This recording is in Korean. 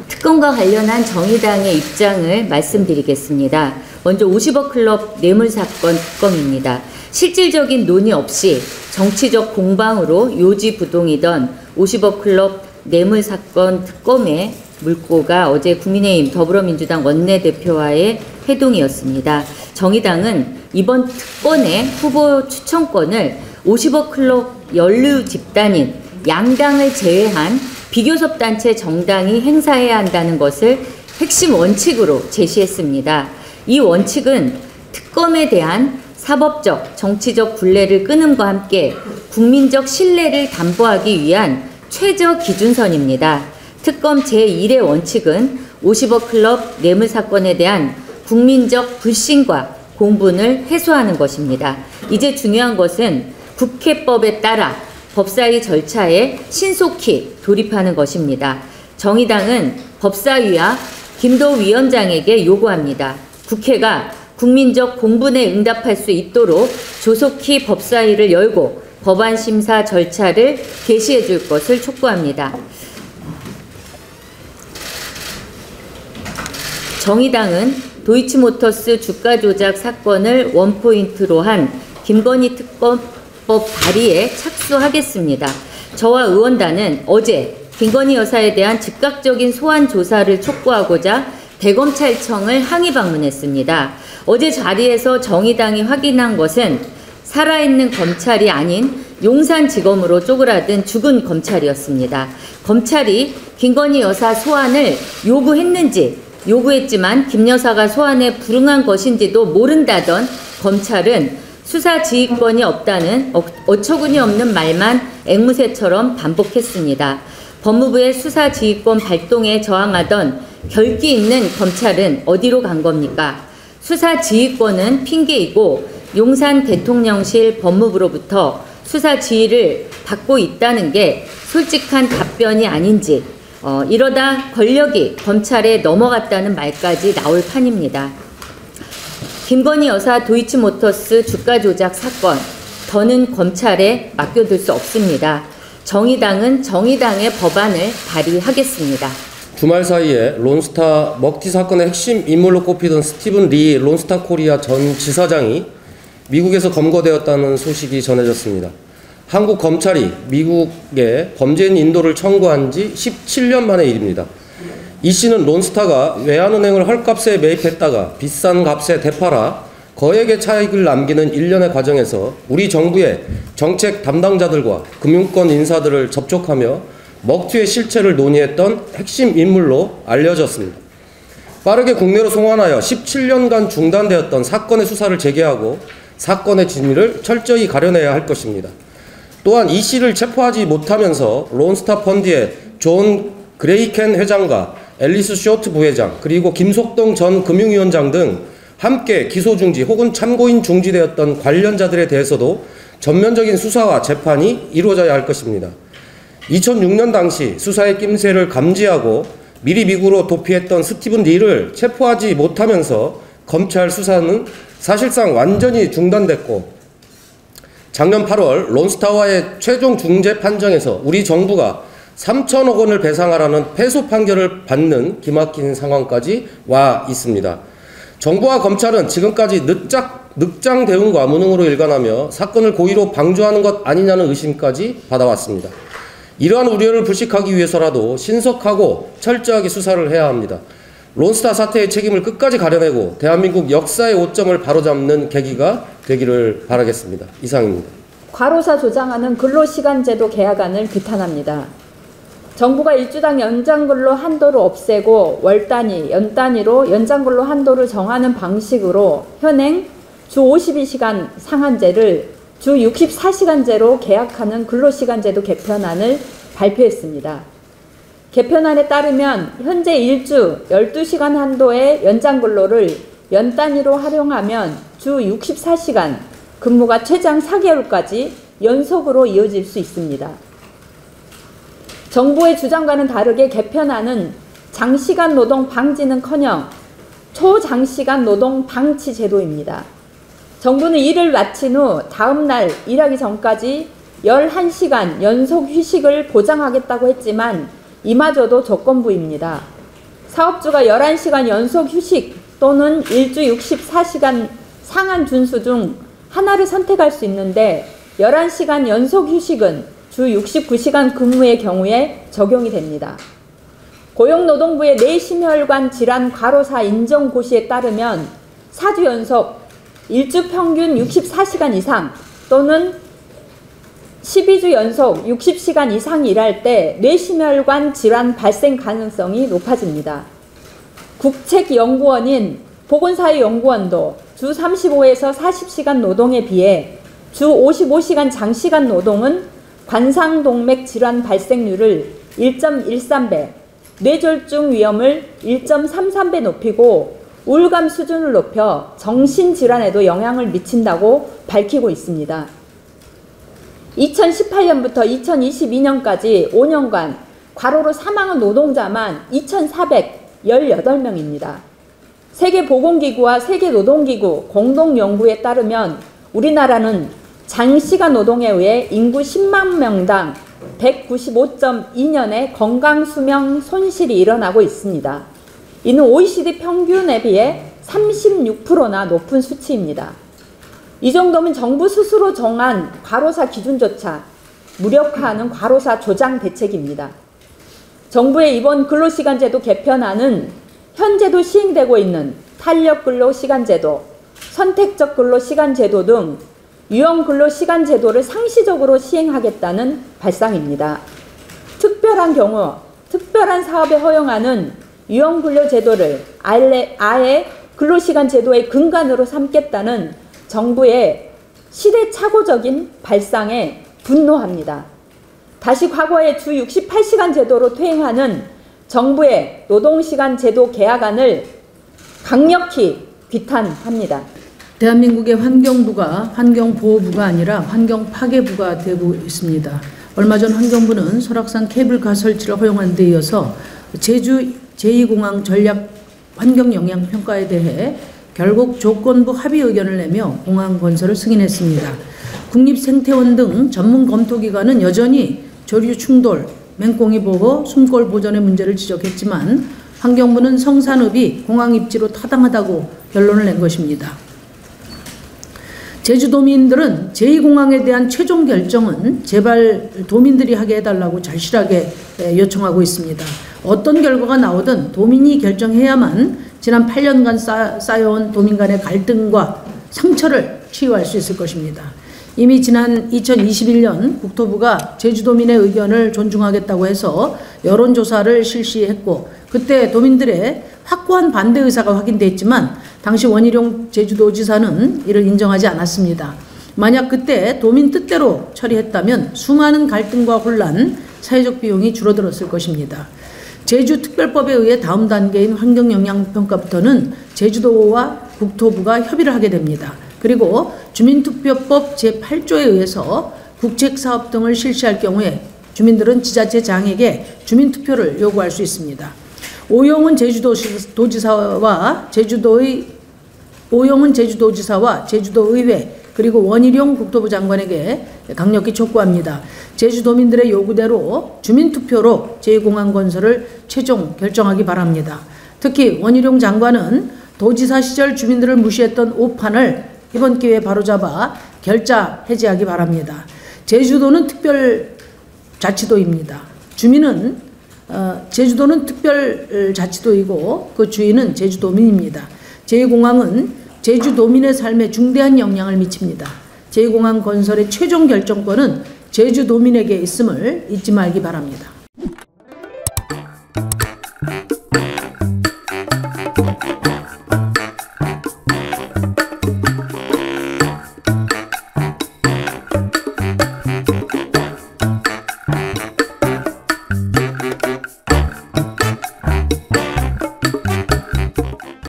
특검과 관련한 정의당의 입장을 말씀드리겠습니다. 먼저 50억 클럽 뇌물사건 특검입니다. 실질적인 논의 없이 정치적 공방으로 요지부동이던 50억 클럽 뇌물사건 특검의 물꼬가 어제 국민의힘 더불어민주당 원내대표와의 회동이었습니다. 정의당은 이번 특권의 후보 추천권을 50억 클럽 연루 집단인 양당을 제외한 비교섭단체 정당이 행사해야 한다는 것을 핵심 원칙으로 제시했습니다. 이 원칙은 특검에 대한 사법적, 정치적 굴레를 끊음과 함께 국민적 신뢰를 담보하기 위한 최저 기준선입니다. 특검 제1의 원칙은 50억 클럽 뇌물사건에 대한 국민적 불신과 공분을 해소하는 것입니다. 이제 중요한 것은 국회법에 따라 법사위 절차에 신속히 돌입하는 것입니다. 정의당은 법사위와 김도 위원장에게 요구합니다. 국회가 국민적 공분에 응답할 수 있도록 조속히 법사위를 열고 법안 심사 절차를 개시해 줄 것을 촉구합니다. 정의당은 도이치모터스 주가 조작 사건을 원포인트로 한 김건희 특검법 발의에 착수하겠습니다. 저와 의원단은 어제 김건희 여사에 대한 즉각적인 소환 조사를 촉구하고자 대검찰청을 항의 방문했습니다. 어제 자리에서 정의당이 확인한 것은 살아있는 검찰이 아닌 용산지검으로 쪼그라든 죽은 검찰이었습니다. 검찰이 김건희 여사 소환을 요구했지만 김 여사가 소환에 불응한 것인지도 모른다던 검찰은 수사 지휘권이 없다는 어처구니 없는 말만 앵무새처럼 반복했습니다. 법무부의 수사 지휘권 발동에 저항하던 결기 있는 검찰은 어디로 간 겁니까? 수사 지휘권은 핑계이고 용산 대통령실 법무부로부터 수사 지휘를 받고 있다는 게 솔직한 답변이 아닌지 이러다 권력이 검찰에 넘어갔다는 말까지 나올 판입니다. 김건희 여사 도이치모터스 주가 조작 사건 더는 검찰에 맡겨둘 수 없습니다. 정의당은 정의당의 법안을 발의하겠습니다. 주말 사이에 론스타 먹튀 사건의 핵심 인물로 꼽히던 스티븐 리 론스타 코리아 전 지사장이 미국에서 검거되었다는 소식이 전해졌습니다. 한국 검찰이 미국에 범죄인 인도를 청구한 지 17년 만의 일입니다. 이 씨는 론스타가 외환은행을 헐값에 매입했다가 비싼 값에 되팔아 거액의 차익을 남기는 일련의 과정에서 우리 정부의 정책 담당자들과 금융권 인사들을 접촉하며 먹튀의 실체를 논의했던 핵심 인물로 알려졌습니다. 빠르게 국내로 송환하여 17년간 중단되었던 사건의 수사를 재개하고 사건의 진위를 철저히 가려내야 할 것입니다. 또한 이 씨를 체포하지 못하면서 론스타 펀드의 존 그레이켄 회장과 앨리스 쇼트 부회장 그리고 김속동 전 금융위원장 등 함께 기소 중지 혹은 참고인 중지되었던 관련자들에 대해서도 전면적인 수사와 재판이 이루어져야 할 것입니다. 2006년 당시 수사의 낌새를 감지하고 미리 미국으로 도피했던 스티븐 리를 체포하지 못하면서 검찰 수사는 사실상 완전히 중단됐고 작년 8월 론스타와의 최종 중재 판정에서 우리 정부가 3천억 원을 배상하라는 패소 판결을 받는 기막힌 상황까지 와 있습니다. 정부와 검찰은 지금까지 늑장 대응과 무능으로 일관하며 사건을 고의로 방조하는 것 아니냐는 의심까지 받아왔습니다. 이러한 우려를 불식하기 위해서라도 신속하고 철저하게 수사를 해야 합니다. 론스타 사태의 책임을 끝까지 가려내고 대한민국 역사의 오점을 바로잡는 계기가 되기를 바라겠습니다. 이상입니다. 과로사 조장하는 근로시간제도 개혁안을 비탄합니다. 정부가 일주당 연장근로 한도를 없애고 월단위, 연단위로 연장근로 한도를 정하는 방식으로 현행 주 52시간 상한제를 주 64시간제로 계약하는 근로시간제도 개편안을 발표했습니다. 개편안에 따르면 현재 일주 12시간 한도의 연장근로를 연단위로 활용하면 주 64시간 근무가 최장 4개월까지 연속으로 이어질 수 있습니다. 정부의 주장과는 다르게 개편안은 장시간 노동 방지는커녕 초장시간 노동 방치 제도입니다. 정부는 일을 마친 후 다음 날 일하기 전까지 11시간 연속 휴식을 보장하겠다고 했지만 이마저도 조건부입니다. 사업주가 11시간 연속 휴식 또는 일주 64시간 상한 준수 중 하나를 선택할 수 있는데 11시간 연속 휴식은 주 69시간 근무의 경우에 적용이 됩니다. 고용노동부의 뇌심혈관 질환 과로사 인정 고시에 따르면 4주 연속 일주 평균 64시간 이상 또는 12주 연속 60시간 이상 일할 때 뇌심혈관 질환 발생 가능성이 높아집니다. 국책연구원인 보건사회연구원도 주 35에서 40시간 노동에 비해 주 55시간 장시간 노동은 관상동맥 질환 발생률을 1.13배, 뇌졸중 위험을 1.33배 높이고 우울감 수준을 높여 정신질환에도 영향을 미친다고 밝히고 있습니다. 2018년부터 2022년까지 5년간 과로로 사망한 노동자만 2,418명입니다. 세계보건기구와 세계노동기구 공동연구에 따르면 우리나라는 장시간 노동에 의해 인구 10만 명당 195.2년의 건강수명 손실이 일어나고 있습니다. 이는 OECD 평균에 비해 36%나 높은 수치입니다. 이 정도면 정부 스스로 정한 과로사 기준조차 무력화하는 과로사 조장 대책입니다. 정부의 이번 근로시간제도 개편안은 현재도 시행되고 있는 탄력근로시간제도, 선택적 근로시간제도 등 유형근로시간제도를 상시적으로 시행하겠다는 발상입니다. 특별한 경우, 특별한 사업에 허용하는 유형근로제도를 아예 근로시간제도의 근간으로 삼겠다는 정부의 시대착오적인 발상에 분노합니다. 다시 과거의 주 68시간 제도로 퇴행하는 정부의 노동시간 제도 개혁안을 강력히 비탄합니다. 대한민국의 환경부가 환경보호부가 아니라 환경파괴부가 되고 있습니다. 얼마 전 환경부는 설악산 케이블카 설치를 허용한 데 이어서 제주 제2공항 전략 환경영향평가에 대해 결국 조건부 합의 의견을 내며 공항 건설을 승인했습니다. 국립생태원 등 전문 검토기관은 여전히 조류 충돌, 맹꽁이 보호, 숨골 보전의 문제를 지적했지만 환경부는 성산읍이 공항 입지로 타당하다고 결론을 낸 것입니다. 제주도민들은 제2공항에 대한 최종 결정은 제발 도민들이 하게 해달라고 절실하게 요청하고 있습니다. 어떤 결과가 나오든 도민이 결정해야만 지난 8년간 쌓여온 도민 간의 갈등과 상처를 치유할 수 있을 것입니다. 이미 지난 2021년 국토부가 제주도민의 의견을 존중하겠다고 해서 여론조사를 실시했고 그때 도민들의 확고한 반대 의사가 확인됐지만 당시 원희룡 제주도지사는 이를 인정하지 않았습니다. 만약 그때 도민 뜻대로 처리했다면 수많은 갈등과 혼란, 사회적 비용이 줄어들었을 것입니다. 제주특별법에 의해 다음 단계인 환경영향평가부터는 제주도와 국토부가 협의를 하게 됩니다. 그리고 주민투표법 제8조에 의해서 국책사업 등을 실시할 경우에 주민들은 지자체장에게 주민투표를 요구할 수 있습니다. 오영훈 제주도지사와 제주도의회 그리고 원희룡 국토부 장관에게 강력히 촉구합니다. 제주도민들의 요구대로 주민투표로 제2공항 건설을 최종 결정하기 바랍니다. 특히 원희룡 장관은 도지사 시절 주민들을 무시했던 오판을 이번 기회에 바로잡아 결자 해제하기 바랍니다. 제주도는 특별자치도입니다. 제주도는 특별자치도이고 그 주인은 제주도민입니다. 제2공항은 제주도민의 삶에 중대한 영향을 미칩니다. 제2공항 건설의 최종 결정권은 제주도민에게 있음을 잊지 말기 바랍니다.